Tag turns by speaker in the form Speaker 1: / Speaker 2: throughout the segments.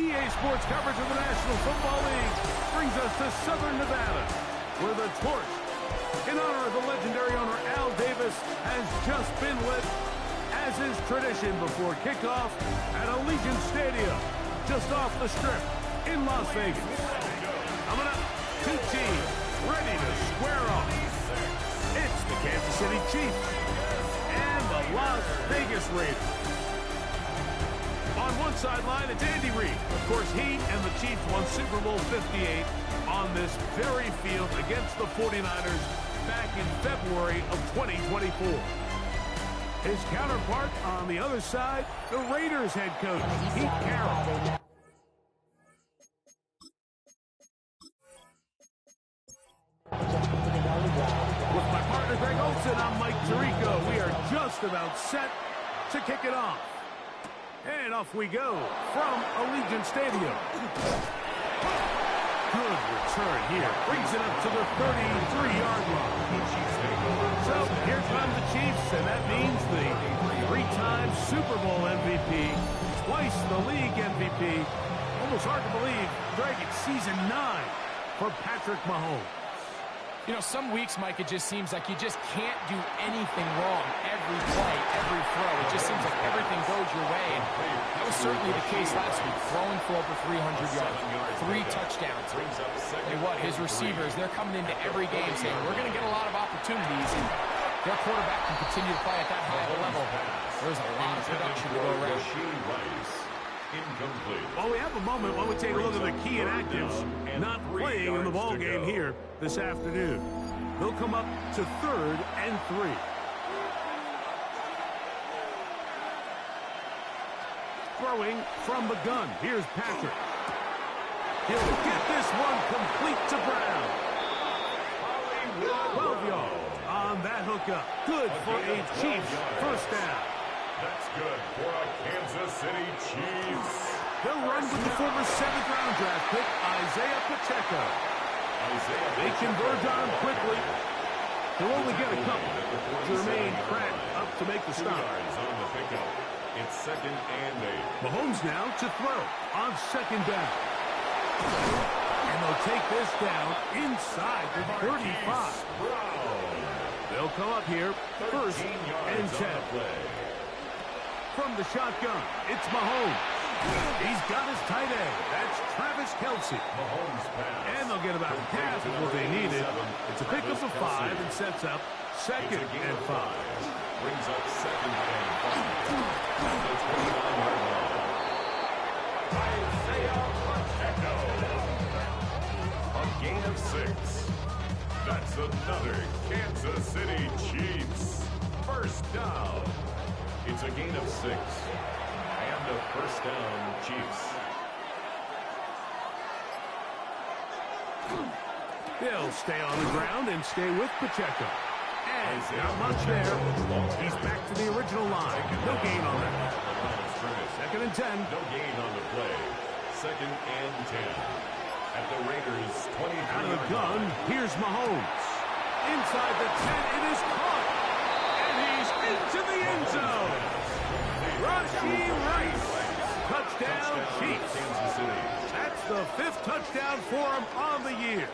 Speaker 1: EA Sports coverage of the National Football League brings us to Southern Nevada, where the torch, in honor of the legendary owner Al Davis, has just been lit, as is tradition before kickoff at Allegiant Stadium, just off the Strip in Las Vegas. Coming up, two teams ready to square off. It's the Kansas City Chiefs and the Las Vegas Raiders. On one sideline, it's Andy Reid. Of course, he and the Chiefs won Super Bowl 58 on this very field against the 49ers back in February of 2024. His counterpart on the other side, the Raiders head coach, Pete Carroll. With my partner Greg Olson, I'm Mike Tirico. We are just about set to kick it off. And off we go from Allegiant Stadium. Good return here. Brings it up to the 33-yard line. So here come the Chiefs, and that means the three-time Super Bowl MVP, twice the league MVP. Almost hard to believe, Greg, it's season 9 for Patrick Mahomes.
Speaker 2: You know, some weeks, Mike, it just seems like you just can't do anything wrong. Every play, every throw, it just seems like everything goes your way. And that was certainly the case last week, throwing for over 300 yards, 3 touchdowns. And what, his receivers, they're coming into every game saying, we're going to get a lot of opportunities, and their quarterback can continue to play at that high of a level. There's a lot of production to go around.
Speaker 3: Incomplete.
Speaker 1: Well, we have a moment while we take a look at the key inactives not playing in the ball game here this afternoon. They'll come up to 3rd and 3. Throwing from the gun. Here's Patrick. He'll get this one complete to Brown. 12 yards on that hookup. Good for a Chiefs first down.
Speaker 3: That's good for a Kansas City Chiefs.
Speaker 1: They'll run with the former 7th-round draft pick, Isaiah Pacheco. They converge on him quickly. They'll only get a couple to remain cracked up to make the stop.
Speaker 3: On the pickup. It's 2nd and 8.
Speaker 1: Mahomes now to throw on 2nd down. And they'll take this down inside the 35. They'll come up here 1st and 10. From the shotgun, it's Mahomes. He's got his tight end. That's Travis Kelce. And they'll get about half of what they needed. It's a pickup of 5 and sets up 2nd and 5.
Speaker 3: Brings up 2nd and 5. The 29-yard line. Isaiah Pacheco. A gain of 6. That's another Kansas City Chiefs first down. It's a gain of 6 and a first down, Chiefs.
Speaker 1: They'll stay on the ground and stay with Pacheco. And not much there. He's back to the original line. No gain on that. 2nd and 10.
Speaker 3: No gain on the play. 2nd and 10. At the Raiders' 20.
Speaker 1: Out of the gun, here's Mahomes. Inside the 10, it is caught. Into the end zone. Rashee Rice. Touchdown, Chiefs. That's the 5th touchdown for him on the year.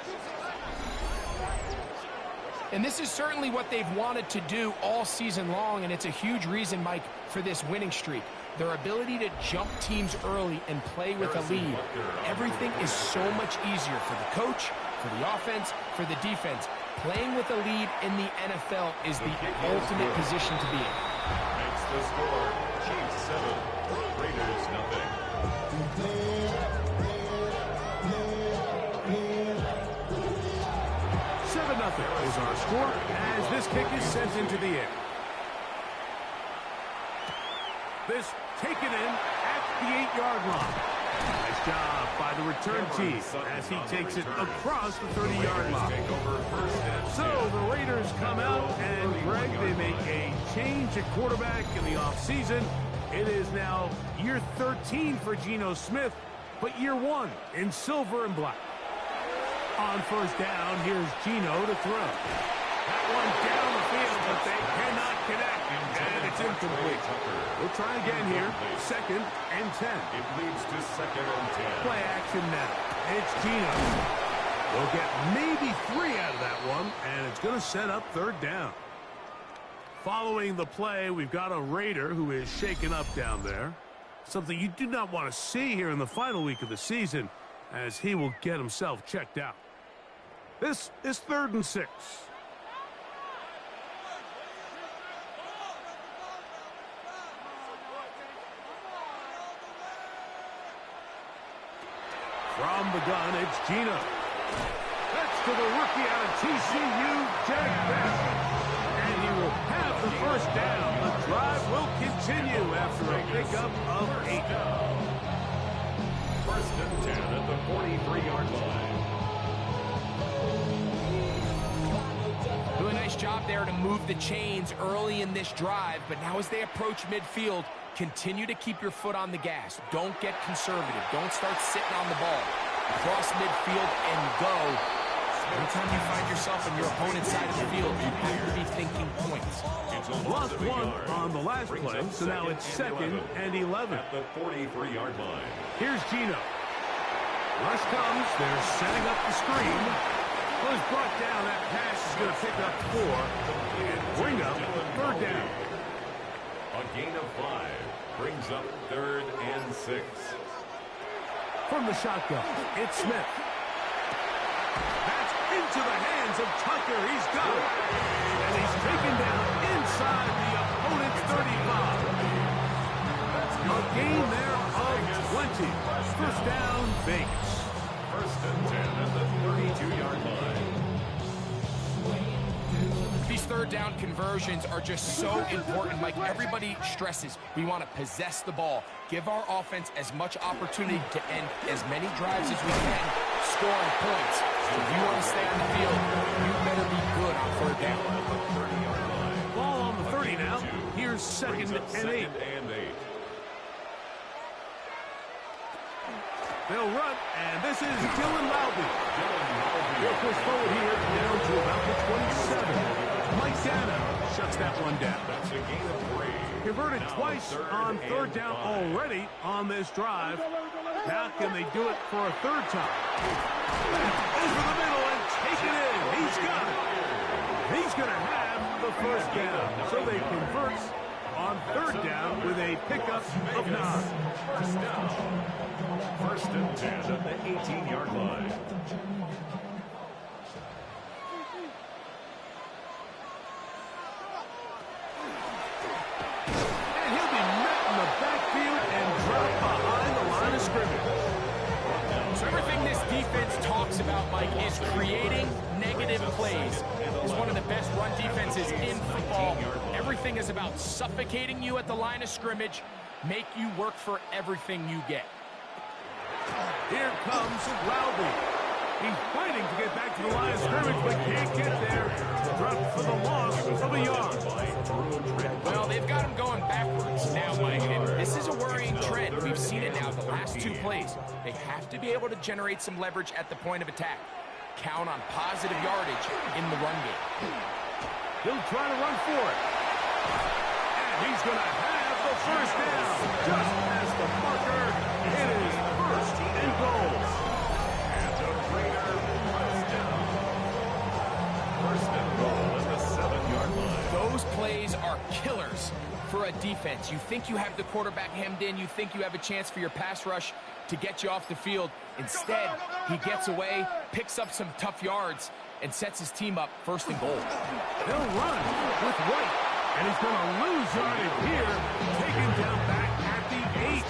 Speaker 2: And this is certainly what they've wanted to do all season long, and it's a huge reason, Mike, for this winning streak. Their ability to jump teams early and play with a lead. Everything is so much easier for the coach, for the offense, for the defense. Playing with a lead in the NFL is the ultimate position to be in.
Speaker 3: Makes the score Chiefs 7, Raiders nothing.
Speaker 1: 7-0 is our score as this kick is sent into the air. This taken in at the 8-yard line. Nice job by the return team as he takes it across the 30-yard line. So the Raiders come out, and Greg, they make a change at quarterback in the offseason. It is now year 13 for Geno Smith, but year 1 in silver and black. On first down, here's Geno to throw. That one down the field, but they cannot connect. And it's It's incomplete. We'll try again here. 2nd and 10.
Speaker 3: It leads to 2nd and 10.
Speaker 1: Play action now. It's Geno. We'll get maybe 3 out of that one, and it's going to set up 3rd down. Following the play, we've got a Raider who is shaken up down there. Something you do not want to see here in the final week of the season, as he will get himself checked out. This is 3rd and 6. From the gun, it's Geno. That's to the rookie out of TCU, Jack Best. And he will have the 1st down. The drive will continue after a pickup of 8.
Speaker 3: 1st and 10 at the 43-yard line.
Speaker 2: Do a nice job there to move the chains early in this drive, but now as they approach midfield, continue to keep your foot on the gas. Don't get conservative. Don't start sitting on the ball. Cross midfield and go. Anytime you find yourself on your opponent's side of the field, you have to be thinking points.
Speaker 1: Lost 1 on the last play, so now it's 2nd and 11.
Speaker 3: At the 43-yard line.
Speaker 1: Here's Geno. Rush comes. They're setting up the screen. Was brought down. That pass is going to pick up 4 and bring up 3rd down.
Speaker 3: A gain of 5 brings up 3rd and 6.
Speaker 1: From the shotgun, it's Smith. That's into the hands of Tucker. He's got it. And he's taken down inside the opponent's 35. A gain there of 20. 1st down, Vegas.
Speaker 3: 1st and 10 at the 32-yard line.
Speaker 2: These 3rd down conversions are just so important. Like everybody stresses, we want to possess the ball. Give our offense as much opportunity to end as many drives as we can, scoring points. So if you want to stay on the field, you better be good on 3rd down.
Speaker 1: Ball on the 30 now. Here's 2nd and 8. They'll run, and this is Dylan Loudby. He'll push forward here down to about the 27. Mike Dana shuts that one down.
Speaker 3: That's a gain of 3.
Speaker 1: Converted twice on 3rd down already on this drive. Now can they do it for a 3rd time? Over the middle and take it in. He's got it. He's going to have the 1st down. So they convert on 3rd down with a pickup of 9.
Speaker 3: 1st down. 1st and 10 at the 18-yard line.
Speaker 1: And he'll be met in the backfield and dropped behind the line of scrimmage.
Speaker 2: So everything this defense talks about, Mike, is creating negative plays. It's one of the best run defenses in football. Everything is about suffocating you at the line of scrimmage, make you work for everything you get.
Speaker 1: Here comes Loudby. He's fighting to get back to the line of scrimmage, but can't get there. Dropped for the loss of a yard.
Speaker 2: Well, they've got him going backwards now, Mike, and this is a worrying trend. We've seen it now the last 2 plays. They have to be able to generate some leverage at the point of attack. Count on positive yardage in the run game.
Speaker 1: He'll try to run for it. And he's going to have the 1st down. Just as the marker, it is 1st and goal.
Speaker 3: And a Raider 1st down. 1st and goal at the 7-yard line.
Speaker 2: Those plays are killers for a defense. You think you have the quarterback hemmed in. You think you have a chance for your pass rush to get you off the field. Instead, he gets away, picks up some tough yards, and sets his team up 1st and goal.
Speaker 1: He'll run with White, and he's going to lose yardage here. Taken down back at the 8.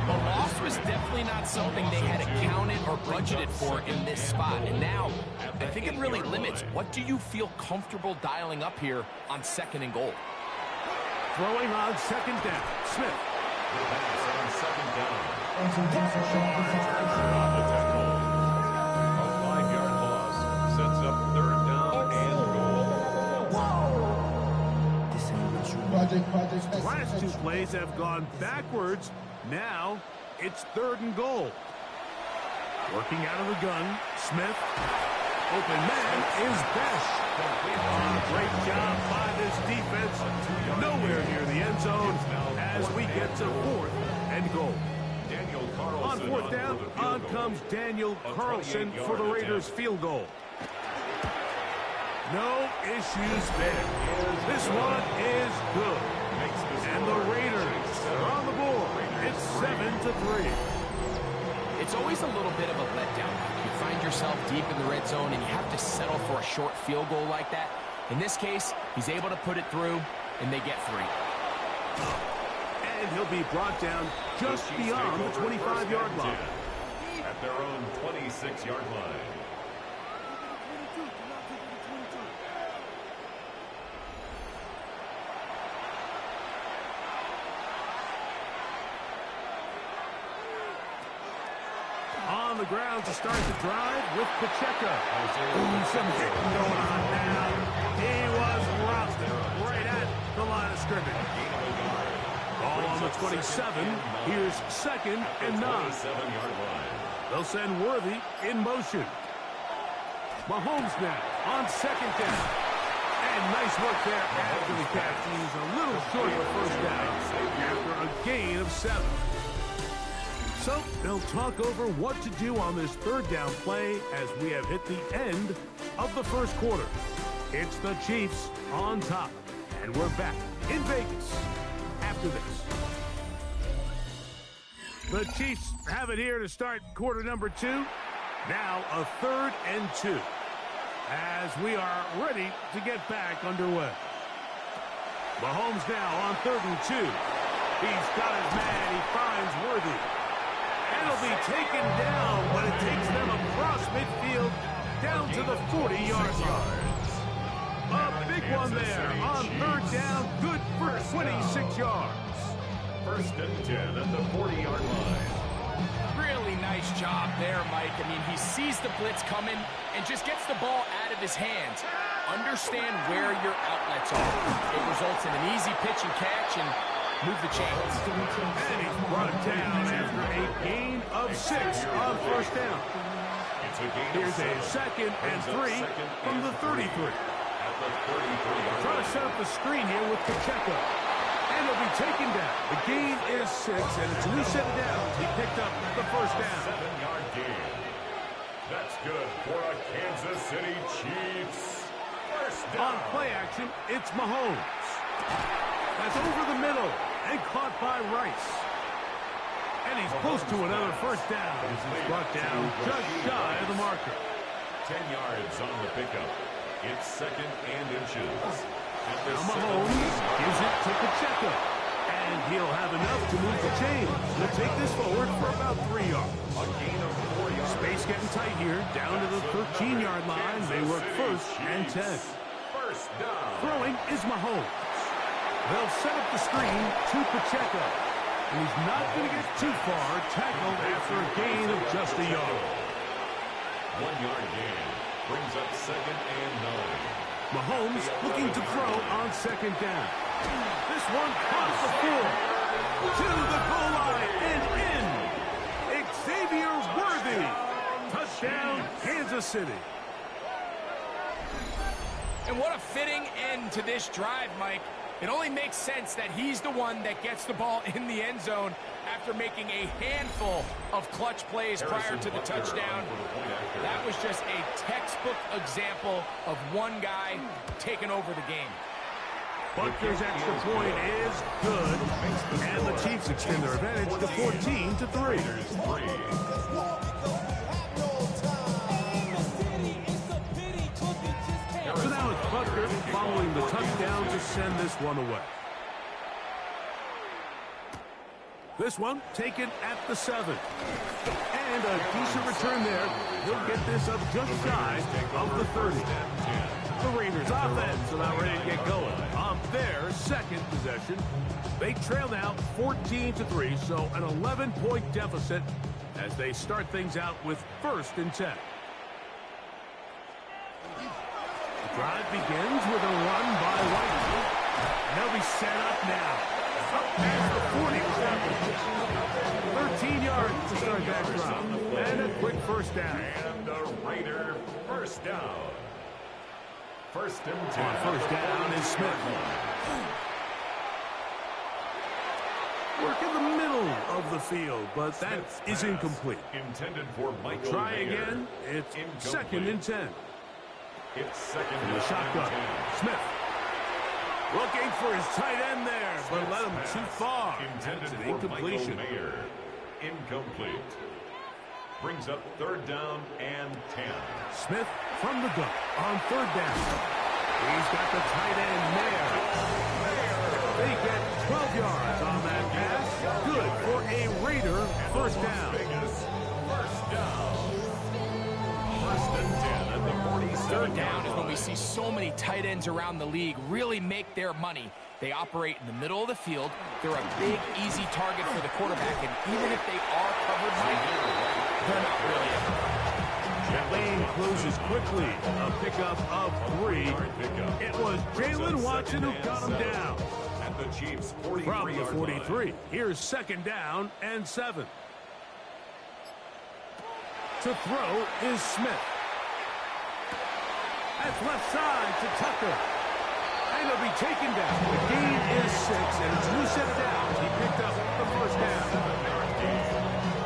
Speaker 2: The loss was definitely not something they had accounted or budgeted for in this spot. And now, I think it really limits what do you feel comfortable dialing up here on 2nd and goal.
Speaker 1: Throwing on 2nd down, Smith.
Speaker 3: The pass on 2nd down. On the tackle. A 5-yard loss sets up 3rd down and goal.
Speaker 1: Last 2 plays have gone backwards. Now it's 3rd and goal. Working out of the gun, Smith. Open man is Besh. Great job by this defense. Nowhere near the end zone as we get to 4th and goal. On 4th down, on comes Daniel Carlson for the Raiders field goal. No issues there. This one is good. And the Raiders are on the board. It's 7-3.
Speaker 2: It's always a little bit of a letdown. You find yourself deep in the red zone and you have to settle for a short field goal like that. In this case, he's able to put it through, and they get 3.
Speaker 1: And he'll be brought down just beyond the 25-yard line.
Speaker 3: At their own 26-yard line.
Speaker 1: On the ground to start the drive with Pacheco. Ooh, some hitting going on now. He was rocked right at the line of scrimmage. Ball on the 27. Here's 2nd and 9. They'll send Worthy in motion. Mahomes now on 2nd down. And nice work there after the catch. He's a little short of a 1st down after a gain of 7. So they'll talk over what to do on this 3rd down play as we have hit the end of the 1st quarter. It's the Chiefs on top, and we're back in Vegas after this. The Chiefs have it here to start quarter number 2. Now a 3rd and 2 as we are ready to get back underway. Mahomes now on 3rd and 2. He's got his man. He finds Worthy. It'll be taken down, but it takes them across midfield down to the 40-yard line. A big one there on 3rd down, good for 26 yards.
Speaker 3: 1st and 10 at the 40-yard line.
Speaker 2: Really nice job there, Mike. I mean, he sees the blitz coming and just gets the ball out of his hands. Understand where your outlets are. It results in an easy pitch and catch and move the chains.
Speaker 1: And he's brought down after a gain of 6 on 1st down. Here's a 2nd and 3 from the 33. Trying to set up the screen here with Pacheco. And he'll be taken down. The gain is 6, and it's a new set of downs. He picked up the 1st down.
Speaker 3: 7-yard gain. That's good for a Kansas City Chiefs. 1st down.
Speaker 1: On play action, it's Mahomes. That's over the middle and caught by Rice. And he's close to another 1st down. He's brought down just shy of the marker.
Speaker 3: 10 yards on the pickup. It's 2nd and inches.
Speaker 1: Now Mahomes gives it to Pacheco. And he'll have enough to move the chains. He'll take this forward for about 3 yards.
Speaker 3: A gain of 4 yards.
Speaker 1: Space getting tight here. Down to the 13-yard line. They work 1st and 10.
Speaker 3: 1st down.
Speaker 1: Throwing is Mahomes. They'll set up the screen to Pacheco. And he's not going to get too far. Tackled after a gain of just a yard.
Speaker 3: 1-yard gain. Brings up 2nd and 9.
Speaker 1: Mahomes looking to throw on 2nd down. This one across the floor. To the goal line and in. Xavier Worthy. Touchdown, Kansas City.
Speaker 2: And what a fitting end to this drive, Mike. It only makes sense that he's the one that gets the ball in the end zone after making a handful of clutch plays prior to the touchdown. That was just a textbook example of one guy taking over the game.
Speaker 1: Butker's extra point is good, and the Chiefs extend their advantage to 14-3. So now it's Butker following the touchdown to send this one away. This one taken at the 7. And a decent return there. He'll get this up just shy of the 30. The Raiders offense about ready to get going. On their 2nd possession, they trail now 14-3, so an 11-point deficit as they start things out with 1st and 10. The drive begins with a run by White. They'll be set up now. Up past the 40. 13 yards. to start that drive. And a quick first down.
Speaker 3: And a Raider first down. First and 10.
Speaker 1: On first down is Smith. Work in the middle of the field, but that is incomplete.
Speaker 3: Intended for Michael
Speaker 1: Try
Speaker 3: Mayer.
Speaker 1: again. It's
Speaker 3: Incomplete.
Speaker 1: second and 10.
Speaker 3: It's second
Speaker 1: In the
Speaker 3: and
Speaker 1: shotgun.
Speaker 3: 10.
Speaker 1: Smith. Looking for his tight end there, but let him too far.
Speaker 3: Intended
Speaker 1: That's an
Speaker 3: for
Speaker 1: incompletion.
Speaker 3: Michael Mayer. Incomplete. Brings up third down and 10.
Speaker 1: Smith from the gun on third down. He's got the tight end there. They get 12 yards on that pass. Good for a Raider first down.
Speaker 3: Vegas first down. First and 10 at the 47.
Speaker 2: Third down is when we see so many tight ends around the league really make their money. They operate in the middle of the field. They're a big, easy target for the quarterback. And even if they are covered, Mike, they're not really ever.
Speaker 1: That lane closes quickly. A pickup of 3. It was Jalen Watson who got him down.
Speaker 3: At the Chiefs'
Speaker 1: From the
Speaker 3: 43-yard
Speaker 1: 43.
Speaker 3: line.
Speaker 1: Here's second down and 7. To throw is Smith. That's left side to Tucker. And he'll be taken down. The gain is 6, and it's 2 set downs. He picked up the first down.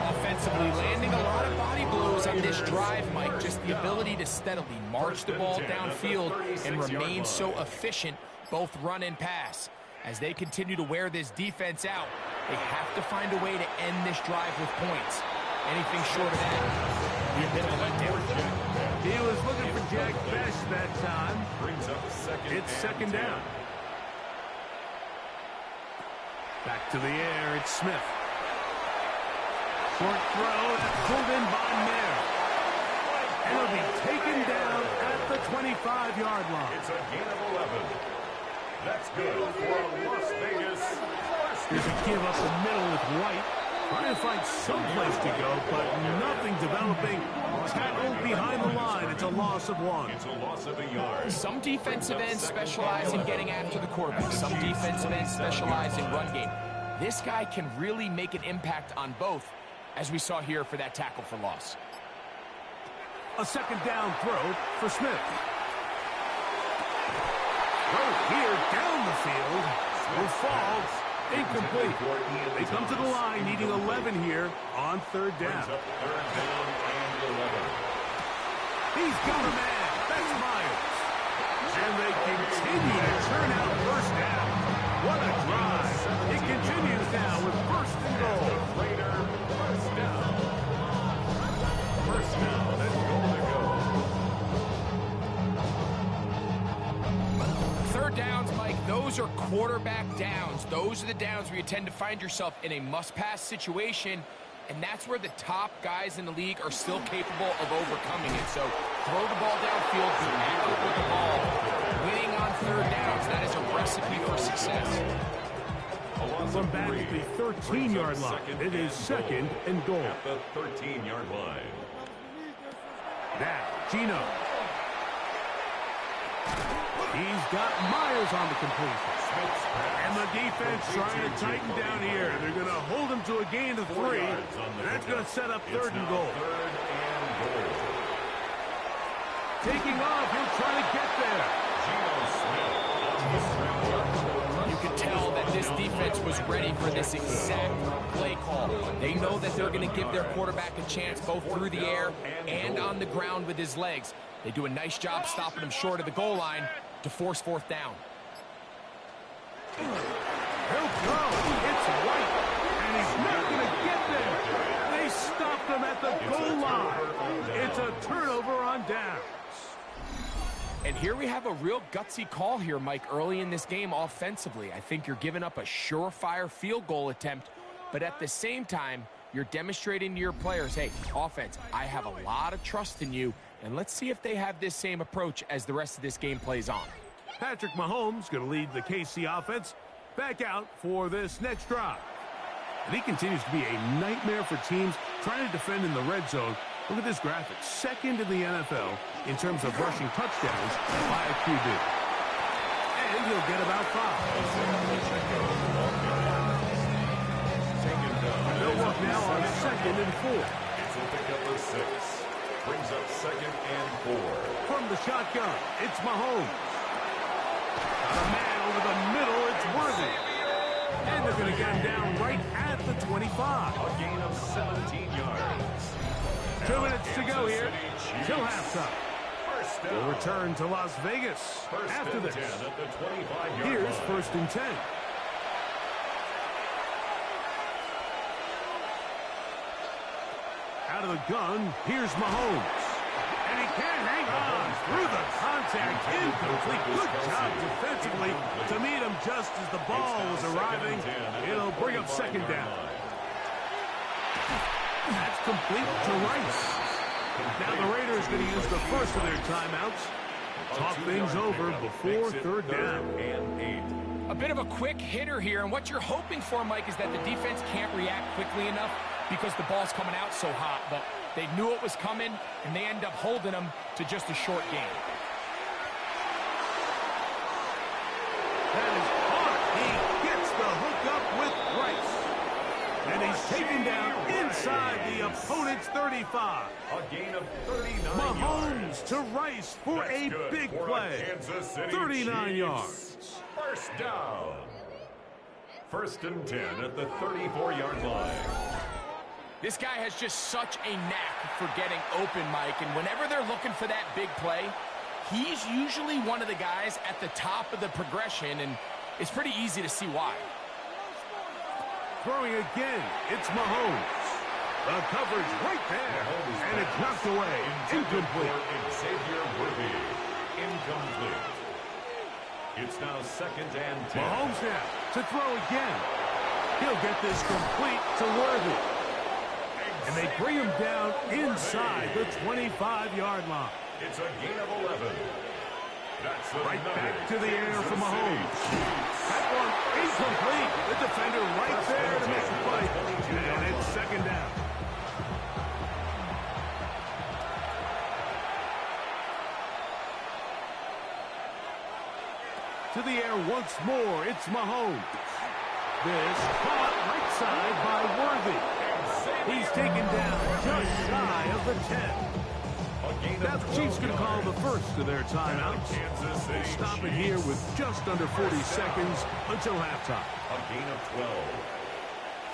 Speaker 2: Offensively, landing a lot of body blows on this drive, Mike. Just the ability to steadily march the ball downfield and remain so efficient, both run and pass. As they continue to wear this defense out, they have to find a way to end this drive with points. Anything short of that, be a bit of a letdown.
Speaker 1: He was looking for Jack Best that time.
Speaker 3: Brings up second.
Speaker 1: It's second down. Back to the air, it's Smith. Short throw, pulled in by Mayer. And he'll be taken down at the 25-yard line.
Speaker 3: It's a gain of 11. That's good for Las Vegas.
Speaker 1: There's a give up the middle with White. Trying to find some place to go, but nothing developing. Tackled behind the line. It's a loss of 1.
Speaker 3: It's a loss of a yard.
Speaker 2: Some defensive ends specialize in getting after the quarterback. Some defensive ends specialize in run game. This guy can really make an impact on both, as we saw here for that tackle for loss.
Speaker 1: A second down throw for Smith. Throw here down the field. Will fall. Incomplete. They come to the line needing 11 here on third down.
Speaker 3: Brings up third down and 11.
Speaker 1: He's got a man. That's Myers. And they continue to turn out first down. What a drive. It continues now with first and goal.
Speaker 3: Raider first down. First down and goal to go.
Speaker 2: Third downs, Mike, those are quarterback downs. Those are the downs where you tend to find yourself in a must-pass situation, and that's where the top guys in the league are still capable of overcoming it. So throw the ball downfield, be accurate with the ball. Winning on third downs, that is a recipe for success.
Speaker 1: From back at the 13-yard line, it is second and goal.
Speaker 3: At the 13-yard line.
Speaker 1: Now, Gino. He's got Myers on the completion. And the defense trying to tighten down here. They're going to hold him to a gain of 3. And that's going to set up third and goal.
Speaker 3: Third and goal.
Speaker 1: Taking off, he'll try to get there.
Speaker 3: Geno Smith on the scramble.
Speaker 2: You can tell that this defense was ready for this exact play call. They know that they're going to give their quarterback a chance both through the air and on the ground with his legs. They do a nice job stopping him short of the goal line to force fourth down.
Speaker 1: He'll throw. It's White. And he's not going to get there. They stopped him at the goal line. It's a turnover on downs.
Speaker 2: And here we have a real gutsy call here, Mike, early in this game offensively. I think you're giving up a surefire field goal attempt, but at the same time, you're demonstrating to your players, hey, offense, I have a lot of trust in you, and let's see if they have this same approach as the rest of this game plays on.
Speaker 1: Patrick Mahomes going to lead the KC offense back out for this next drive. And he continues to be a nightmare for teams trying to defend in the red zone. Look at this graphic. Second in the NFL in terms of rushing touchdowns by a QB. And he'll get about 5. No look now on 2nd and 4.
Speaker 3: It's a pickup of 6. Brings up 2nd and 4.
Speaker 1: From the shotgun, it's Mahomes. Got a man over the middle, it's Worthy. And they're going to get him down right at the 25.
Speaker 3: A gain of 17 yards.
Speaker 1: 2 minutes to go here till halftime.
Speaker 3: First down.
Speaker 1: We'll return to Las Vegas after this.
Speaker 3: 10 at the 25-yard
Speaker 1: Here's
Speaker 3: line.
Speaker 1: 1st and 10. Out of the gun, here's Mahomes. And he can't hang on through the contact. Incomplete. Good job defensively to meet him just as the ball was arriving. It'll bring up 2nd down. That's complete to Rice. Now the Raiders going to use the first of their timeouts. Talk things over before 3rd down.
Speaker 3: And 8.
Speaker 2: A bit of a quick hitter here, and what you're hoping for, Mike, is that the defense can't react quickly enough because the ball's coming out so hot. But they knew it was coming, and they end up holding them to just a short game.
Speaker 1: That is hard. He gets the hook up with Rice. And he's taken down inside the opponent's 35.
Speaker 3: A gain of 39
Speaker 1: Mahomes
Speaker 3: yards.
Speaker 1: to Rice for
Speaker 3: That's
Speaker 1: a
Speaker 3: good
Speaker 1: big
Speaker 3: for
Speaker 1: play.
Speaker 3: Kansas City
Speaker 1: 39
Speaker 3: Chiefs.
Speaker 1: yards.
Speaker 3: First down. 1st and 10 at the 34-yard line.
Speaker 2: This guy has just such a knack for getting open, Mike, and whenever they're looking for that big play, he's usually one of the guys at the top of the progression, and it's pretty easy to see why.
Speaker 1: Throwing again, it's Mahomes. The coverage right there, and it's knocked away. Incomplete.
Speaker 3: Xavier Worthy. Incomplete. It's now 2nd and 10.
Speaker 1: Mahomes now to throw again. He'll get this complete to Worthy. And they bring him down inside the 25-yard line.
Speaker 3: It's a gain of 11. That's
Speaker 1: Right back to the air
Speaker 3: Kansas
Speaker 1: for Mahomes.
Speaker 3: City Chiefs.
Speaker 1: That one incomplete. The defender right there to make the play. And it's 2nd down. To the air once more, it's Mahomes. This caught right side by Worthy. He's taken down just shy of the 10. Now the Chiefs going to call the first of their timeouts. We'll stop it here with just under 40 seconds until halftime.
Speaker 3: A gain of 12.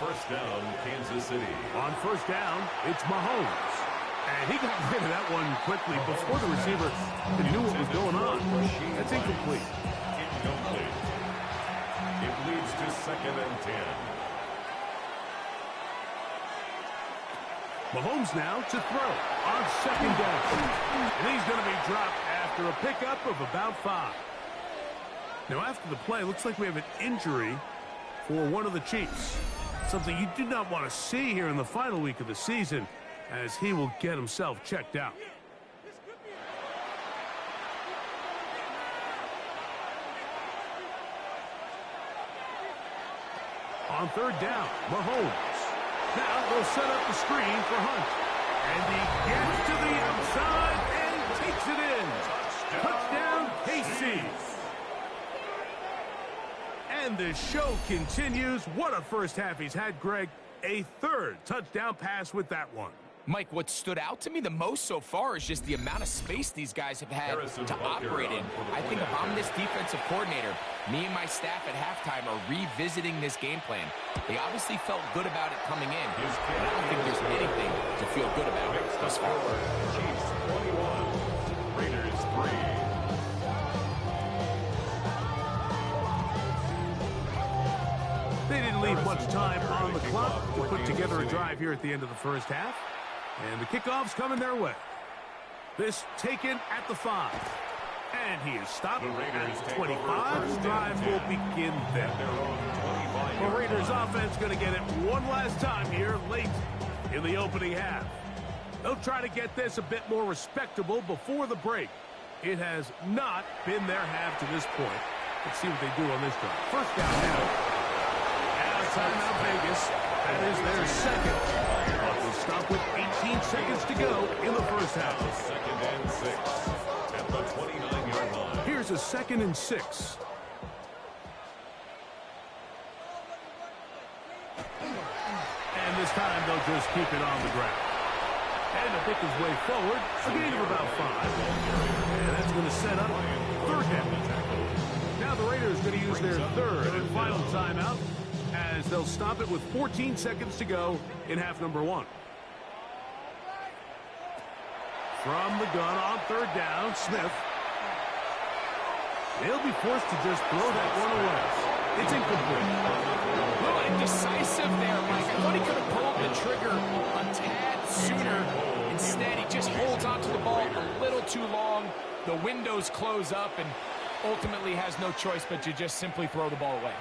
Speaker 3: First down, Kansas City.
Speaker 1: On 1st down, it's Mahomes. And he got rid of that one quickly before the receiver knew what was going on. That's incomplete.
Speaker 3: Incomplete. It leads to 2nd and 10.
Speaker 1: Mahomes now to throw on 2nd down. And he's going to be dropped after a pickup of about 5. Now after the play, looks like we have an injury for one of the Chiefs. Something you do not want to see here in the final week of the season, as he will get himself checked out. On 3rd down, Mahomes. Now they'll set up the screen for Hunt. And he gets to the outside and takes it in. Touchdown, KC. And the show continues. What a first half he's had, Greg. A 3rd touchdown pass with that one.
Speaker 2: Mike, what stood out to me the most so far is just the amount of space these guys have had to operate in. I think if I'm this defensive coordinator, me and my staff at halftime are revisiting this game plan. They obviously felt good about it coming in, but I don't think there's anything to feel good about thus far.
Speaker 3: Chiefs 21, Raiders 3.
Speaker 1: They didn't leave much time on the clock to put together a drive here at the end of the first half. And the kickoff's coming their way. This taken at the 5. And he is stopped at the 25. The drive will begin then. The Raiders offense going to get it one last time here late in the opening half. They'll try to get this a bit more respectable before the break. It has not been their half to this point. Let's see what they do on this drive. First down now. And a timeout Vegas. That is their 2nd. But we'll stop with 18 seconds to go in the first half.
Speaker 3: 2nd and 6 at the 29-yard line.
Speaker 1: Here's a 2nd and 6. And this time, they'll just keep it on the ground. And to pick his way forward, a gain of about 5. And that's going to set up third down. Now the Raiders are going to use their third and final timeout as they'll stop it with 14 seconds to go in half number 1. From the gun on third down, Smith. He'll be forced to just throw that one away. It's incomplete.
Speaker 2: A little indecisive there, Mike. I thought he could have pulled the trigger a tad sooner. Instead, he just holds onto the ball a little too long. The windows close up and ultimately has no choice but to just simply throw the ball away.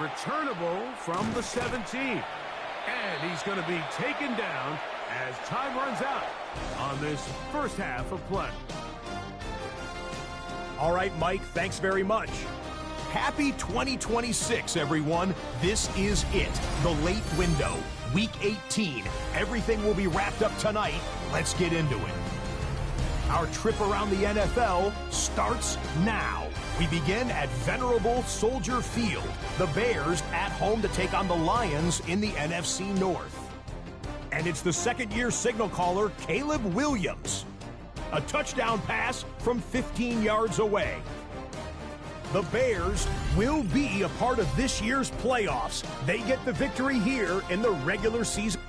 Speaker 1: Returnable from the 17. And he's going to be taken down as time runs out on this first half of play.
Speaker 4: All right, Mike, thanks very much. Happy 2026, everyone. This is it, the late window, Week 18. Everything will be wrapped up tonight. Let's get into it. Our trip around the NFL starts now. We begin at venerable Soldier Field. The Bears at home to take on the Lions in the NFC North. And it's the second-year signal caller, Caleb Williams. A touchdown pass from 15 yards away. The Bears will be a part of this year's playoffs. They get the victory here in the regular season.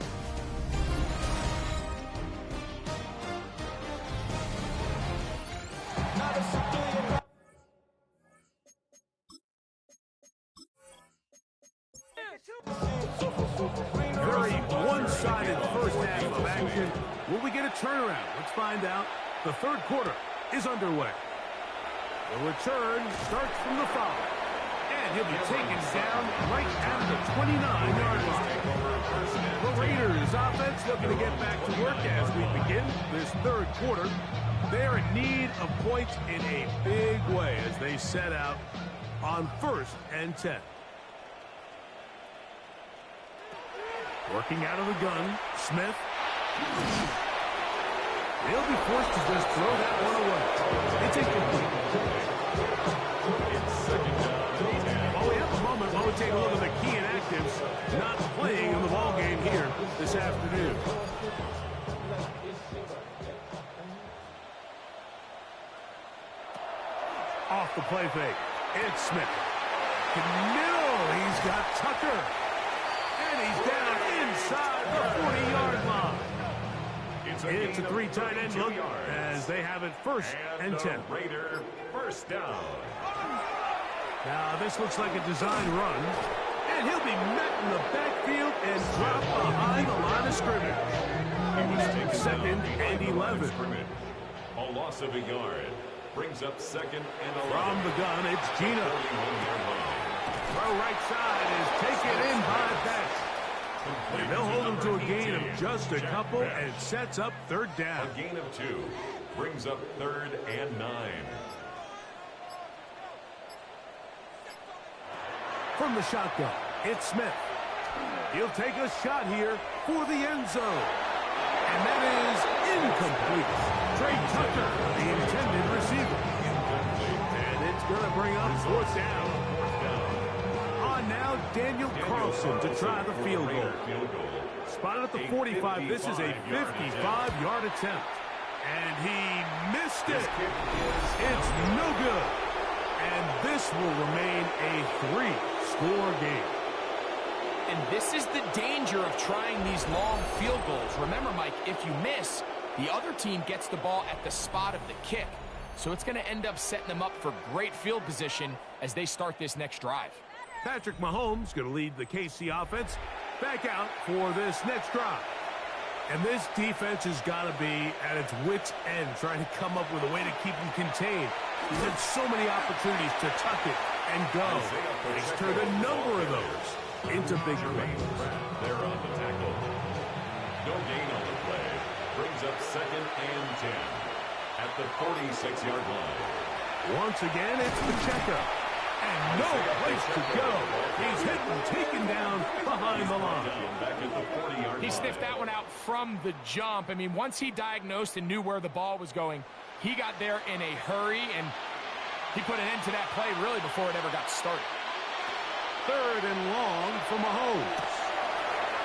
Speaker 1: Very one-sided first half of action. Will we get a turnaround? Let's find out. The third quarter is underway. The return starts from the foul. And he'll be taken down right at the 29-yard line. The Raiders offense looking to get back to work as we begin this third quarter. They're in need of points in a big way as they set out on 1st and 10. Working out of the gun, Smith. He'll be forced to just throw that one away. It's incomplete. While we have a moment, while we take a look at the key inactives not playing in the ball game here this afternoon. Off the play fake. It's Smith. He's got Tucker. And he's down inside the 40-yard line. It's a 3 tight end look as they have it 1st and 10.
Speaker 3: Raider first down.
Speaker 1: Now this looks like a design run. And he'll be met in the backfield and dropped behind the line of scrimmage.
Speaker 3: He was taken
Speaker 1: 2nd and 11.
Speaker 3: A loss of a yard. Brings up 2nd and 11.
Speaker 1: From the gun, it's Gino. Throw right side is taken in by Betts. And they'll hold him to a gain of just a couple, and it sets up 3rd down.
Speaker 3: A gain of 2. Brings up 3rd and 9.
Speaker 1: From the shotgun, it's Smith. He'll take a shot here for the end zone. And that is incomplete. Trey Tucker, the intended receiver. And it's going to bring up 4th down. On now, Daniel Carlson to try the field goal. Spotted at the 45. This is a 55-yard attempt. And he missed it. It's no good. And this will remain a 3-score game.
Speaker 2: And this is the danger of trying these long field goals. Remember, Mike, if you miss, the other team gets the ball at the spot of the kick. So it's going to end up setting them up for great field position as they start this next drive.
Speaker 1: Patrick Mahomes going to lead the KC offense back out for this next drive. And this defense has got to be at its wits' end, trying to come up with a way to keep him contained. He's had so many opportunities to tuck it and go. He's turned a number of those into big plays.
Speaker 3: They're on the tackle. No gain on the play. Brings up 2nd and 10 at the 46-yard line.
Speaker 1: Once again, it's Pacheco. And no place to go. He's hit and taken down behind the line.
Speaker 3: Back at the 40-yard line.
Speaker 2: He sniffed that one out from the jump. I mean, once he diagnosed and knew where the ball was going, he got there in a hurry, and he put an end to that play really before it ever got started.
Speaker 1: third and long for Mahomes.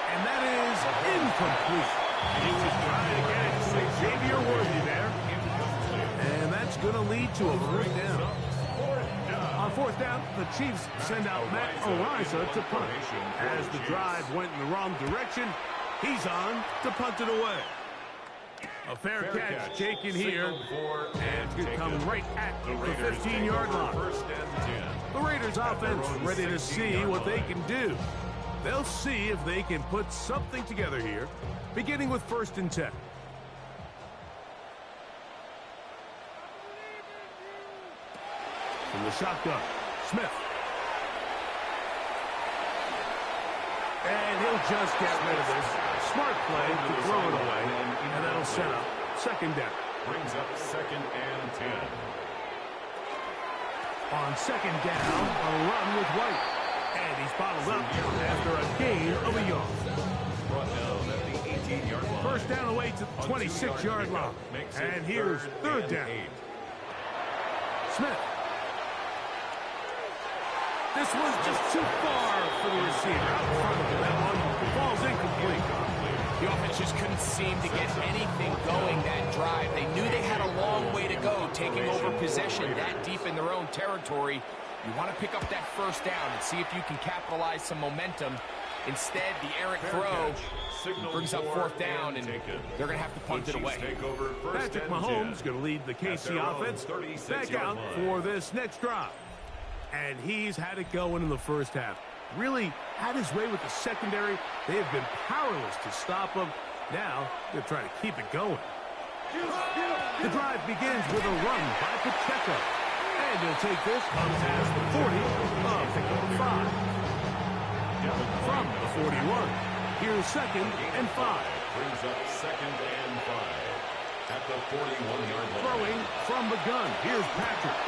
Speaker 1: And that is incomplete. He was trying to get it to Xavier Worthy there. And that's going to lead to a fourth down. On fourth down, the Chiefs send out Matt Araiza to punt. As the drive went in the wrong direction, he's on to punt it away. A fair catch taken here, and it's going to come right at the 15-yard line. The Raiders offense ready to see what they can do. They'll see if they can put something together here, beginning with 1st and 10. From the shotgun, Smith. And he'll just get rid of this. Smart play to throw it away, and that'll set up 2nd down.
Speaker 3: Brings up 2nd and 10.
Speaker 1: On 2nd down, a run with White. And he's bottled up after a gain of a yard.
Speaker 3: Brought down at the 18-yard line.
Speaker 1: 1st down away to the 26-yard line. And here's 3rd down. Smith. This was just too far for the receiver out in front of him. That one falls incomplete.
Speaker 2: The offense just couldn't seem to get anything going that drive. They knew they had a long way to go, taking over possession that deep in their own territory. You want to pick up that 1st down and see if you can capitalize some momentum. Instead, the errant throw brings up 4th down, and they're going to have to punt it away.
Speaker 1: Patrick Mahomes is going to lead the KC offense back out for this next drive. And he's had it going in the first half. Really had his way with the secondary. They have been powerless to stop him. Now they're trying to keep it going. The drive begins with a run by Pacheco. And he'll take this up past the 40 of the 5. From the 41, here's 2nd and 5.
Speaker 3: Brings up 2nd and 5 at the 41-yard line.
Speaker 1: Throwing from the gun, here's Patrick,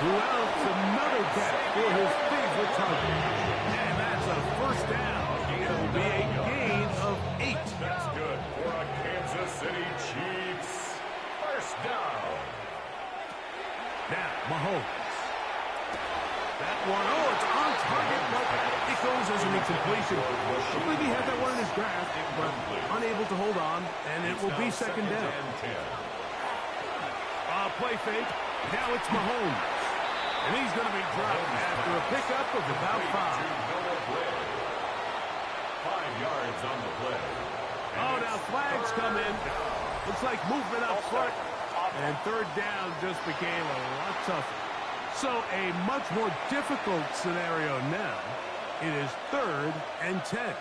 Speaker 1: who outs another catch for his favorite target. And that's a 1st down. It'll be a gain of 8.
Speaker 3: That's good for a Kansas City Chiefs 1st down.
Speaker 1: Now, Mahomes. That one, it's on target, but it goes as an incompletion. I believe he had that one in his grasp, but unable to hold on, and it will be 2nd down. Play fake. Now it's Mahomes. And he's going to be dropped after a pickup of about 5.
Speaker 3: 5 yards on the play.
Speaker 1: Oh, now flags come in. Looks like movement up front. And 3rd down just became a lot tougher. So a much more difficult scenario now. It is 3rd and 10.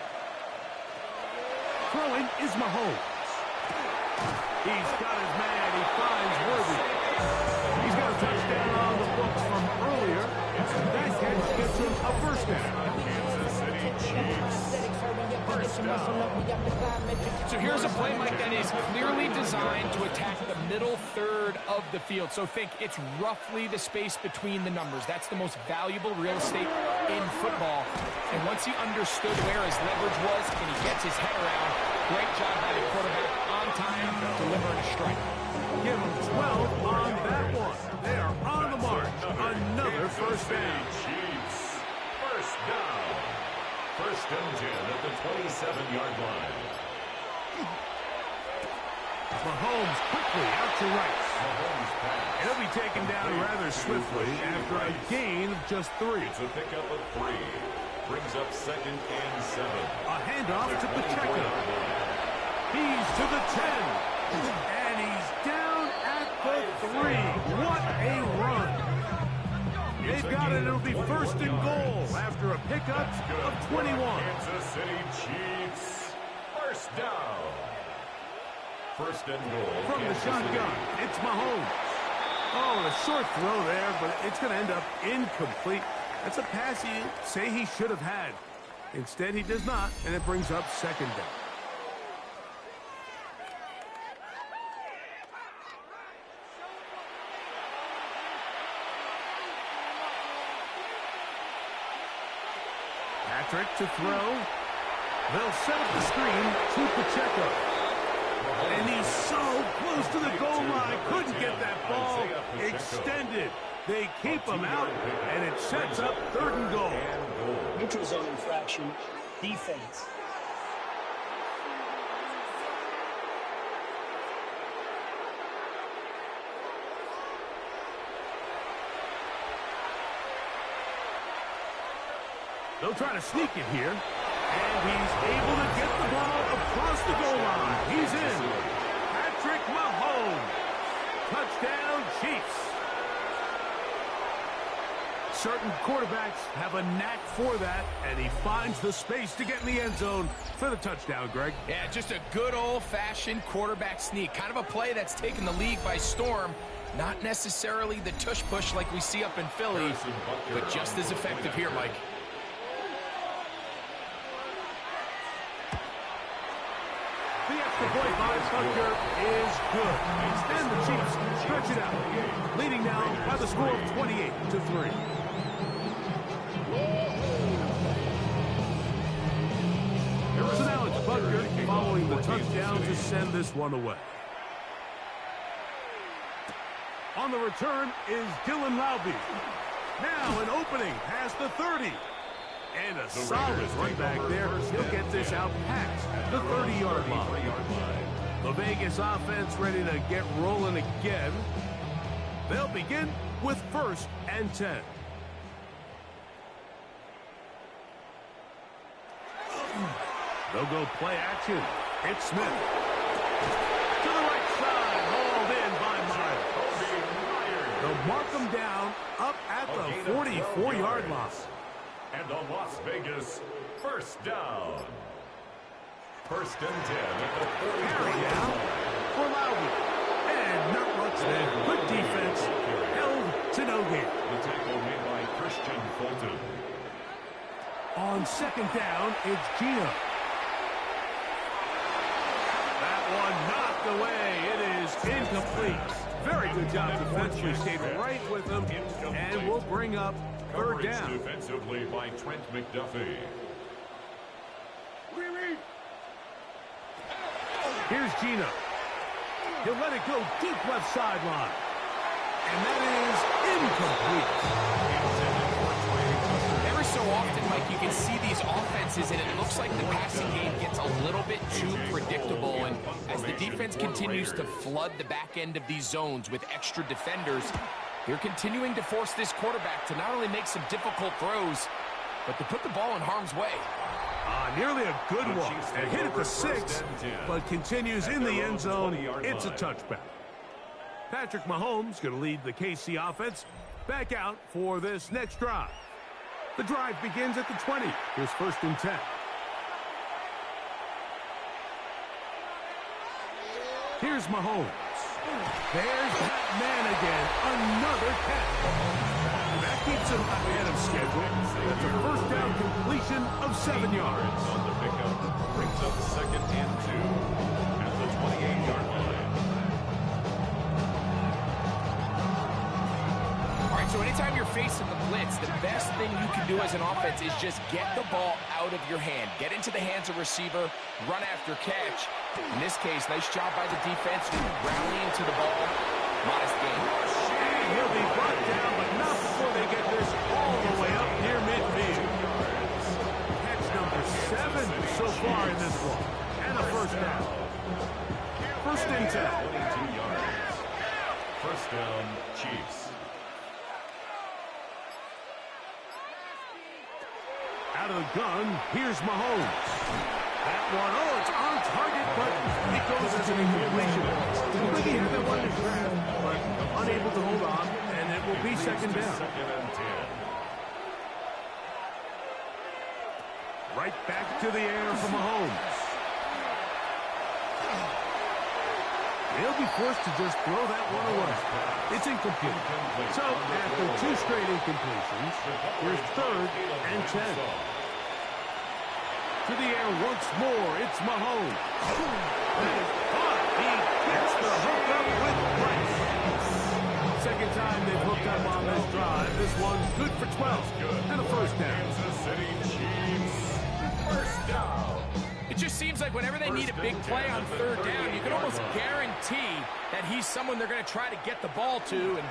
Speaker 1: Throwing is Mahomes. He's got his man. He finds Worthy. He's got a touchdown on the books from earlier. That catch gets him a 1st down.
Speaker 3: Kansas City Chiefs 1st down.
Speaker 2: So here's a play, Mike, that is clearly designed to attack the middle third of the field. So think it's roughly the space between the numbers. That's the most valuable real estate in football. And once he understood where his leverage was and he gets his head around, great job by the quarterback on time, delivering a strike.
Speaker 1: Give him 12 on that one. They are on the march. Another 1st down.
Speaker 3: Chiefs 1st down. 1st and 10 at the 27-yard line.
Speaker 1: Mahomes quickly out to right. He'll be taken down rather swiftly after a gain of just 3.
Speaker 3: It's a pickup of 3. Brings up 2nd and 7.
Speaker 1: A handoff to Pacheco. He's to the 10. And he's down at the 3. What a run. They've got it. It'll be 1st and goal after a pickup of 21.
Speaker 3: Kansas City Chiefs 1st down. 1st and goal.
Speaker 1: From the shotgun, it's Mahomes. Oh, a short throw there, but it's going to end up incomplete. That's a pass you say he should have had. Instead, he does not, and it brings up 2nd down. Patrick to throw. They'll set up the screen to Pacheco. And he's so close to the goal line. Couldn't get that ball extended. They keep him out, and it sets up 3rd and goal.
Speaker 5: Neutral zone infraction, defense.
Speaker 1: They'll try to sneak it here. And he's able to get the ball across the goal line. He's in. Patrick Mahomes. Touchdown, Chiefs. Certain quarterbacks have a knack for that, and he finds the space to get in the end zone for the touchdown, Greg.
Speaker 2: Yeah, just a good old-fashioned quarterback sneak. Kind of a play that's taken the league by storm. Not necessarily the tush-push like we see up in Philly, but just as effective here, Mike.
Speaker 1: The extra point by Butker is good. And the Chiefs stretch it out, leading now by the score of 28-3. So now it's Butker following the touchdown to send this one away. On the return is Dylan Laube. Now an opening past the 30. And a solid run back there. He'll get this out past the 30-yard line. The Vegas offense ready to get rolling again. They'll begin with 1st and 10. They'll go play action. It's Smith. To the right side, hauled in by Myers. They'll mark him down up at the 44-yard line.
Speaker 3: And a Las Vegas 1st down. 1st and 10 at the 40-yard line.
Speaker 1: For Laube. And not much there. Good defense. Held to no gain.
Speaker 3: The tackle made by Christian Fulton.
Speaker 1: On 2nd down, it's Gino. That one knocked away. It is incomplete. Very good job defensively. Stayed right with him. And we'll bring up 3rd down.
Speaker 3: Defensively by Trent McDuffie.
Speaker 1: Here's Gino. He'll let it go deep left sideline. And that is incomplete.
Speaker 2: Every so often, Mike, you can see these offenses, and it looks like the passing game gets a little bit too predictable. And as the defense continues to flood the back end of these zones with extra defenders, they're continuing to force this quarterback to not only make some difficult throws, but to put the ball in harm's way.
Speaker 1: Nearly a good one. And hit at the 6, but continues in the end zone. It's a touchback. Patrick Mahomes going to lead the KC offense back out for this next drive. The drive begins at the 20. Here's 1st and 10. Here's Mahomes. There's that man again. Another catch. That keeps him ahead of schedule. That's a 1st down completion of 7 yards.
Speaker 3: On the pickup brings up 2nd and 2 at the 28-yard line.
Speaker 2: All right, so anytime you're facing the blitz, the best thing you can do as an offense is just get the ball out of your hand. Get into the hands of receiver, run after catch. In this case, nice job by the defense rallying to the ball. Modest gain.
Speaker 1: And he'll be brought down, but not before they get this all the way up near midfield. Catch number 7 so far in this one. And a 1st down. 1st and 10.
Speaker 3: 22 yards. 1st down, Chiefs.
Speaker 1: Out of the gun, here's Mahomes. That one, it's on target, but it goes as an incompletion. Look, he had that one to grab, but unable to hold on, and it will be 2nd down.
Speaker 3: 2nd and 10.
Speaker 1: Right back to the air for Mahomes. He'll be forced to just throw that one away. It's incomplete. So, after 2 straight incompletions, here's 3rd and 10. To the air once more, it's Mahomes. That is caught. He gets the hook up with Price. 2nd time they've hooked up on this drive. This one good for 12 and a 1st down.
Speaker 3: Kansas City Chiefs. 1st down.
Speaker 2: It just seems like whenever they need a big play on 3rd down, you can almost guarantee that he's someone they're going to try to get the ball to. And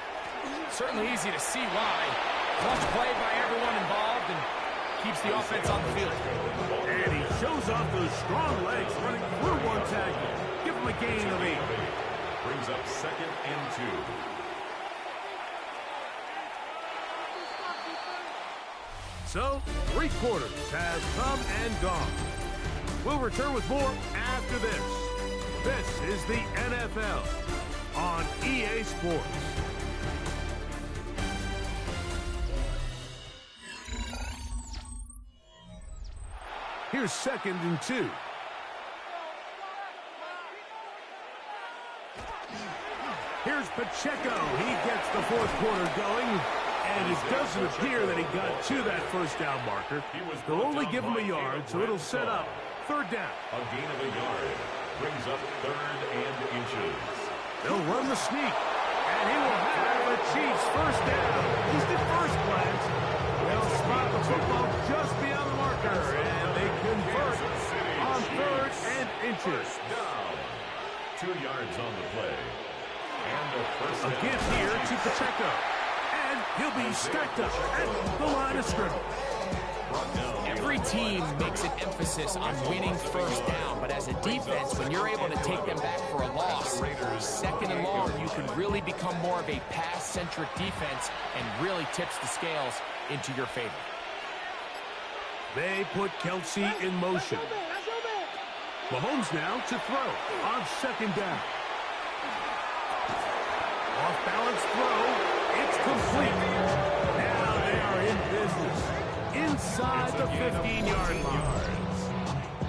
Speaker 2: Certainly easy to see why. Clutch play by everyone involved and keeps the offense on the field.
Speaker 1: And he shows off those strong legs running through one tackle. Give him a gain of 8.
Speaker 3: Brings up 2nd and 2.
Speaker 1: So, 3 quarters have come and gone. We'll return with more after this. This is the NFL on EA Sports. Here's 2nd and 2. Here's Pacheco. He gets the 4th quarter going, and it doesn't appear that he got to that first down marker. They'll only give him a yard, so it'll set up 3rd down.
Speaker 3: A gain of a yard brings up 3rd and inches.
Speaker 1: They'll run the sneak, and he will have the Chiefs' 1st down. At least at first glance, they'll spot the football just beyond the marker, and they convert on 3rd and inches.
Speaker 3: Down. 2 yards on the play. And the first
Speaker 1: A give here to Pacheco. And he'll be stacked up at the line of scrimmage.
Speaker 2: Every team makes an emphasis on winning 1st down, but as a defense, when you're able to take them back for a loss, 2nd and long, you can really become more of a pass-centric defense and really tips the scales into your favor.
Speaker 1: They put Kelsey in motion. Mahomes now to throw on 2nd down. Off-balance throw. It's complete. Now they are in business. Inside the 15-yard line.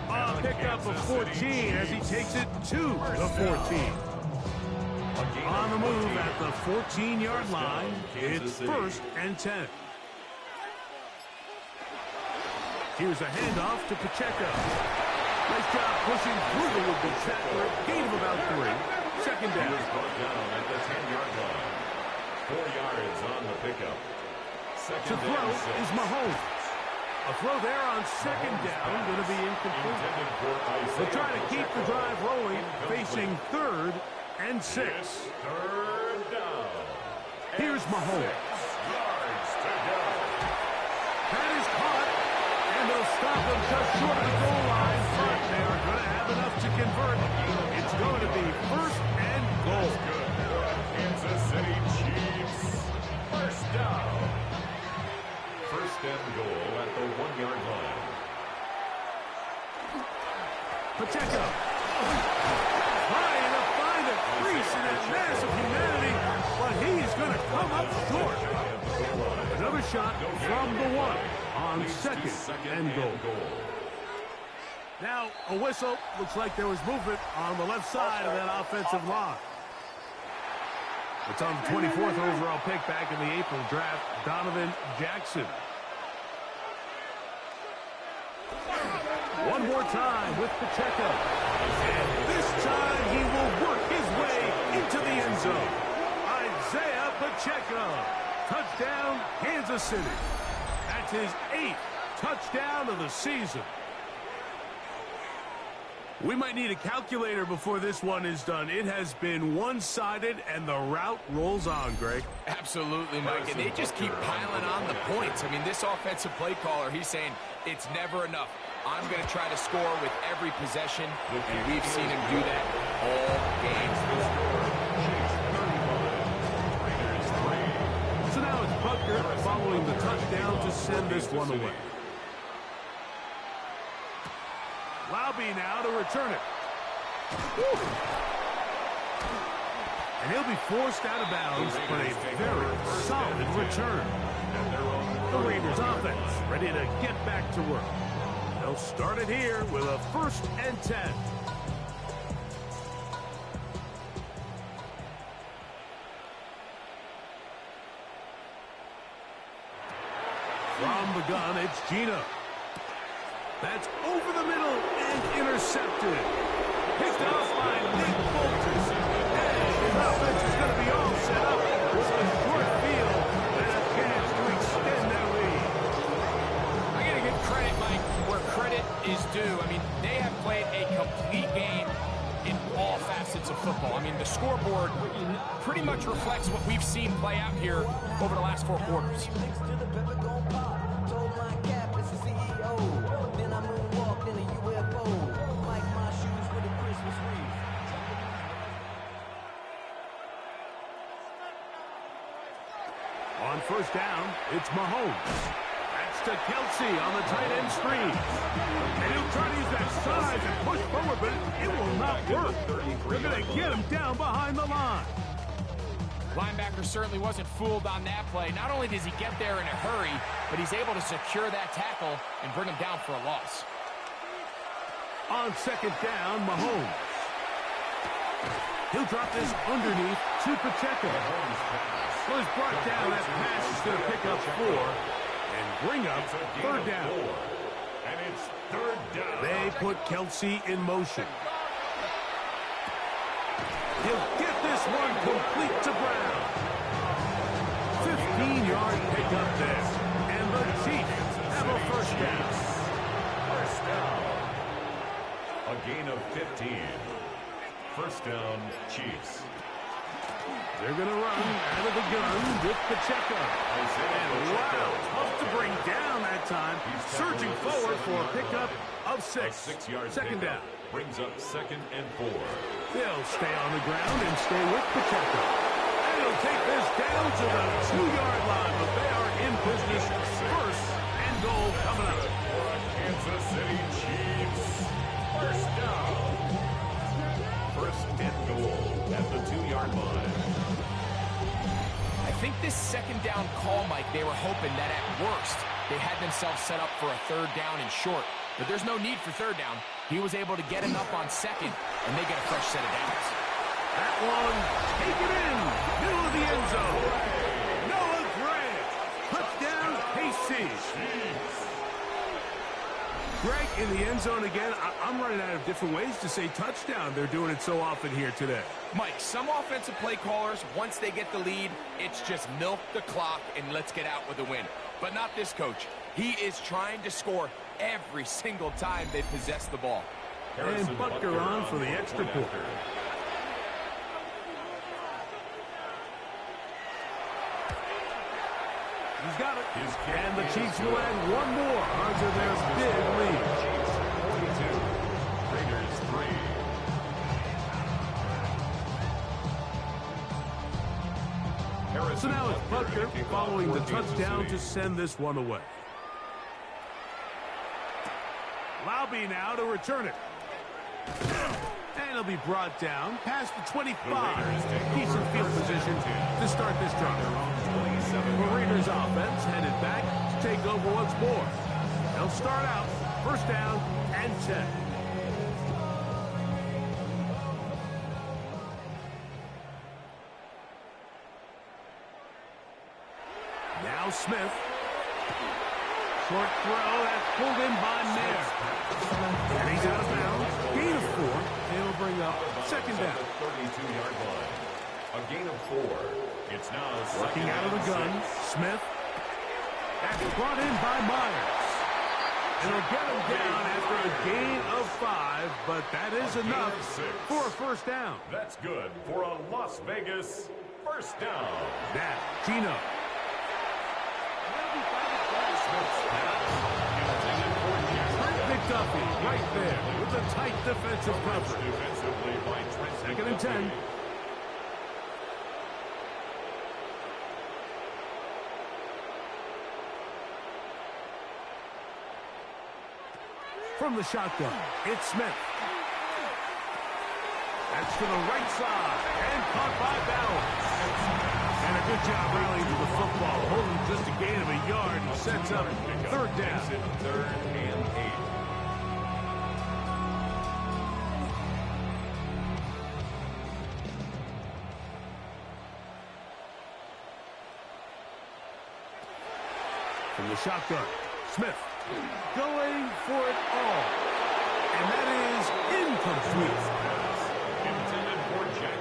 Speaker 1: A pickup of 14 as he takes it to the 14. On the move at the 14-yard line, it's 1st and 10. Here's a handoff to Pacheco. Nice job pushing through the would-be tackler. Gain of about 3. 2nd down.
Speaker 3: He was brought down at the 10-yard line. 4 yards on the pickup.
Speaker 1: To throw is Mahomes. A throw there on 2nd down, going to be incomplete. They're trying to keep the drive rolling, facing 3rd and 6.
Speaker 3: 3rd down.
Speaker 1: Here's Mahomes.
Speaker 3: Yards to go.
Speaker 1: That is caught, and they'll stop him just short of the goal line, but they are going to have enough to convert. It's going to be 1st and goal.
Speaker 3: Good. Kansas City Chiefs. 1st down. 1st and goal at the 1-yard line.
Speaker 1: Pacheco. Trying to find a crease in that mass of humanity, but he's going to come up short. Another shot from the 1 on 2nd and goal. Now, a whistle. Looks like there was movement on the left side of that offensive line. It's on the 24th overall pick back in the April draft, Donovan Jackson. One more time with Pacheco. And this time he will work his way into the end zone. Isaiah Pacheco. Touchdown, Kansas City. That's his 8th touchdown of the season. We might need a calculator before this one is done. It has been one-sided, and the route rolls on, Greg.
Speaker 2: Absolutely, Mike, and they just keep piling on the points. I mean, this offensive play caller, he's saying it's never enough. I'm going to try to score with every possession, and we've seen him do that all game.
Speaker 1: So now it's Butker following the touchdown to send this one away. Laube now to return it. Woo. And he'll be forced out of bounds, but a very solid return. The Raiders offense ready to get back to work. They'll start it here with a 1st and 10. From the gun, it's Gino. That's over the middle and intercepted. Picked off by Nick Bolton. And his offense is going to be all set up with a short field and a chance to extend their lead.
Speaker 2: I got to give credit, Mike, where credit is due. I mean, they have played a complete game in all facets of football. I mean, the scoreboard pretty much reflects what we've seen play out here over the last 4 quarters.
Speaker 1: On first down, it's Mahomes. That's to Kelsey on the tight end screen. And he'll try to use that size and push forward, but it will not work. They're going to get him down behind the line.
Speaker 2: Linebacker certainly wasn't fooled on that play. Not only does he get there in a hurry, but he's able to secure that tackle and bring him down for a loss.
Speaker 1: On second down, Mahomes. He'll drop this underneath to Pacheco. Well, he's brought down. That pass is going to pick up 4 and bring up third down.
Speaker 3: And it's third down.
Speaker 1: They put Kelsey in motion. He'll get this one complete to Brown. 15-yard pickup there. And the Chiefs have a first down.
Speaker 3: First down. A gain of 15. First down, Chiefs.
Speaker 1: They're going to run out of the gun with Pacheco. And wow, tough to bring down that time. Surging forward for a pickup of 6.
Speaker 3: A 6-yard
Speaker 1: second down.
Speaker 3: Brings up 2nd and 4.
Speaker 1: They'll stay on the ground and stay with Pacheco. And he'll take this down to the 2-yard line, but they are in business. First and goal coming up.
Speaker 3: Kansas City Chiefs. First down. First and goal at the 2-yard line.
Speaker 2: I think this second down call, Mike, they were hoping that at worst they had themselves set up for a third down and short. But there's no need for third down. He was able to get enough on second, and they get a fresh set of downs.
Speaker 1: That one taken in, middle of the end zone. Noah Grant, touchdown, KC. Greg in the end zone again. I'm running out of different ways to say touchdown. They're doing it so often here today.
Speaker 2: Mike, some offensive play callers, once they get the lead, it's just milk the clock and let's get out with a win. But not this coach. He is trying to score every single time they possess the ball.
Speaker 1: And Butker on for the extra point. He's got it. And the Chiefs will add one more onto their big lead.
Speaker 3: Chiefs 42, Raiders 3.
Speaker 1: So now it's Butker following the touchdown to send this one away. Laube now to return it. And it'll be brought down past the 25. Decent field position to start this drive. The Raiders offense headed back to take over once more. They'll start out first down and 10. Now Smith. Short throw that's pulled in by Nair. And he's out of bounds. Gain of 4. It'll bring up second down.
Speaker 3: 32-yard line. A gain of 4. It's now
Speaker 1: working out of the gun. Smith. That's brought in by Myers. And they'll get him down after a gain of 5, but that is enough for a first down.
Speaker 3: That's good for a Las Vegas first down.
Speaker 1: That, Gino. McDuffie right there with a tight defensive coverage. Second and 10. From the shotgun, it's Smith. That's to the right side and caught by Bowers. And a good job rallying to the football, holding just a gain of a yard and sets up third down.
Speaker 3: Third and 8.
Speaker 1: From the shotgun, Smith going for it all. And that is incomplete.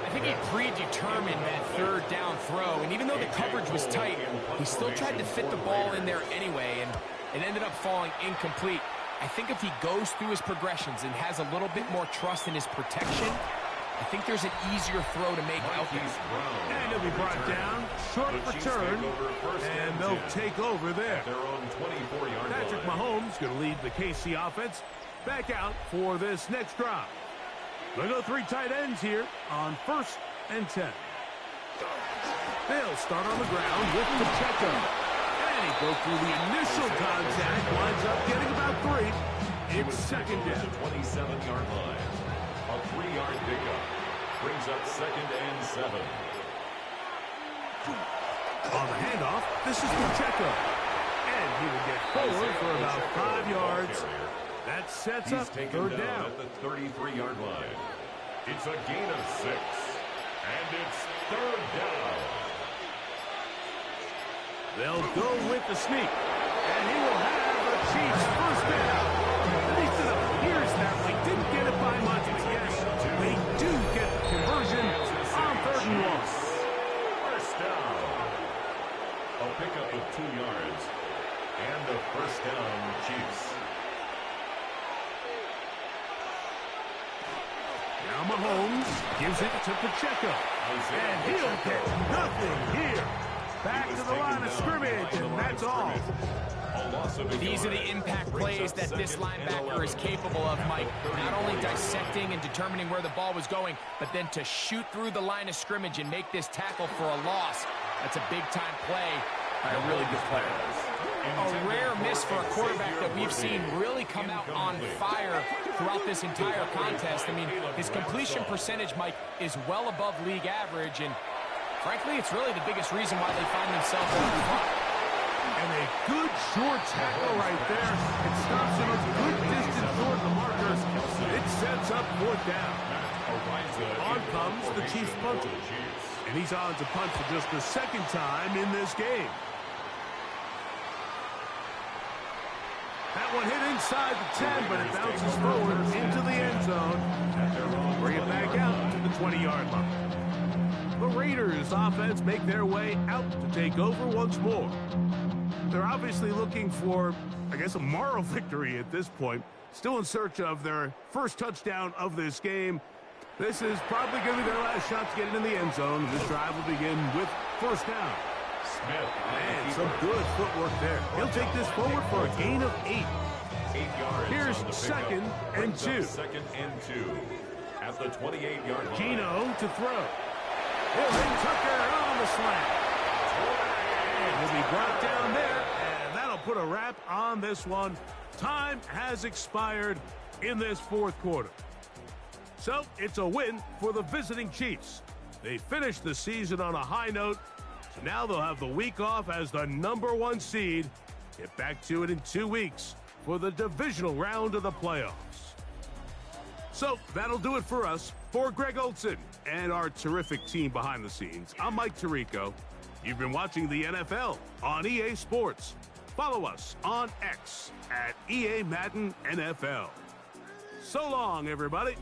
Speaker 2: I think he predetermined that third down throw, and even though the coverage was tight, he still tried to fit the ball in there anyway, and it ended up falling incomplete. I think if he goes through his progressions and has a little bit more trust in his protection, I think there's an easier throw to make out there.
Speaker 1: And he'll be brought down, short return, and they'll take over there. Patrick Mahomes going to lead the KC offense back out for this next drive. They'll go 3 tight ends here on 1st and 10. They'll start on the ground with Pacheco. And he broke through the initial contact, winds up getting about 3. It's 2nd down.
Speaker 3: 27-yard line. A 3-yard pickup brings up 2nd and 7.
Speaker 1: On the handoff, this is Pacheco. And he will get forward for about 5 yards. That sets up 3rd down.
Speaker 3: At the 33-yard line. It's a gain of 6. And it's 3rd down.
Speaker 1: They'll go with the sneak. And he will have the Chiefs' 1st down. At least it appears that way. Didn't get it by much, but yes, they do get the conversion on 3rd and 1.
Speaker 3: 1st down. A pickup of 2 yards. And the 1st down, Chiefs.
Speaker 1: Now Mahomes gives it to Pacheco. And he'll get nothing here. Back to the line of scrimmage, and that's all.
Speaker 2: These are the impact plays that this linebacker is capable of, Mike. Not only dissecting and determining where the ball was going, but then to shoot through the line of scrimmage and make this tackle for a loss. That's a big-time play by a really good player. A rare miss for a quarterback that we've seen really come out on fire throughout this entire contest. I mean, his completion percentage, Mike, is well above league average, and frankly, it's really the biggest reason why they find themselves on the front.
Speaker 1: And a good short tackle right there. It stops him a good distance toward the markers. It sets up 4th down. On comes the Chiefs punter. And he's on to punt for just the 2nd time in this game. That one hit inside the 10, but it bounces forward into the end zone. Bring it back out to the 20-yard line. The Raiders offense make their way out to take over once more. They're obviously looking for, I guess, a moral victory at this point. Still in search of their 1st touchdown of this game. This is probably going to be their last shot to get it in the end zone. This drive will begin with 1st down. And some good footwork there. He'll take this forward for a gain of 8.
Speaker 3: 8 yards.
Speaker 1: Here's 2nd and 2.
Speaker 3: 2nd and 2. At the 28-yard line.
Speaker 1: Geno to throw. He'll hit Tucker on the slant. And he'll be brought down there, and that'll put a wrap on this one. Time has expired in this 4th quarter. So it's a win for the visiting Chiefs. They finished the season on a high note, so now they'll have the week off as the #1 seed. Get back to it in 2 weeks for the divisional round of the playoffs. So that'll do it for us. For Greg Olson and our terrific team behind the scenes, I'm Mike Tirico. You've been watching the NFL on EA Sports. Follow us on X at EA Madden NFL. So long, everybody.